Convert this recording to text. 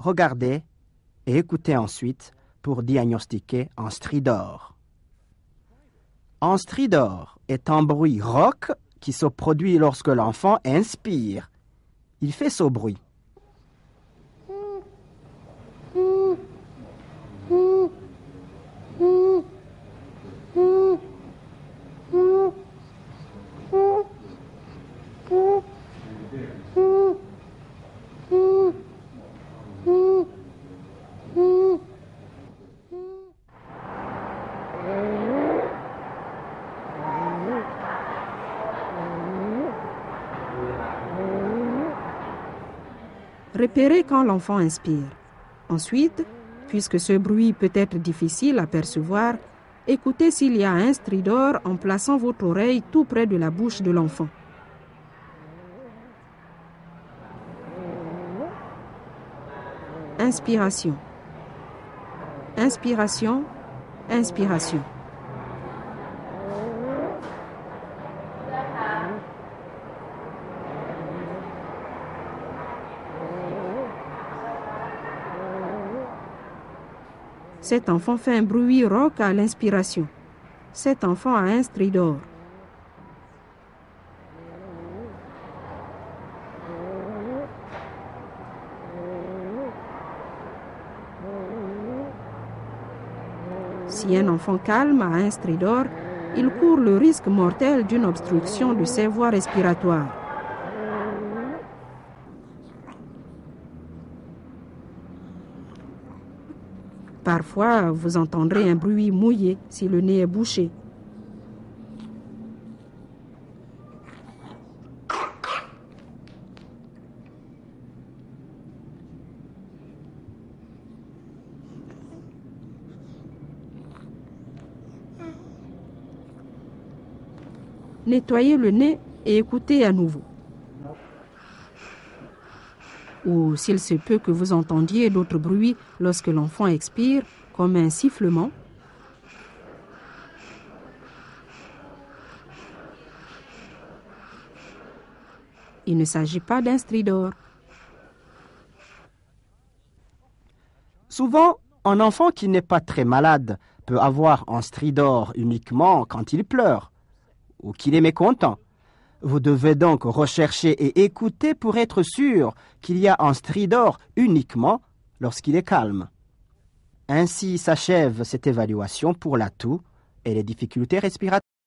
Regardez et écoutez ensuite pour diagnostiquer un stridor. Un stridor est un bruit rauque qui se produit lorsque l'enfant inspire. Il fait ce bruit. Repérez quand l'enfant inspire. Ensuite, puisque ce bruit peut être difficile à percevoir, écoutez s'il y a un stridor en plaçant votre oreille tout près de la bouche de l'enfant. Inspiration. Inspiration. Inspiration. Cet enfant fait un bruit rauque à l'inspiration. Cet enfant a un stridor. Si un enfant calme a un stridor, il court le risque mortel d'une obstruction de ses voies respiratoires. Parfois, vous entendrez un bruit mouillé si le nez est bouché. Nettoyez le nez et écoutez à nouveau. Ou s'il se peut que vous entendiez d'autres bruits lorsque l'enfant expire, comme un sifflement. Il ne s'agit pas d'un stridor. Souvent, un enfant qui n'est pas très malade peut avoir un stridor uniquement quand il pleure ou qu'il est mécontent. Vous devez donc rechercher et écouter pour être sûr qu'il y a un stridor uniquement lorsqu'il est calme. Ainsi s'achève cette évaluation pour la toux et les difficultés respiratoires.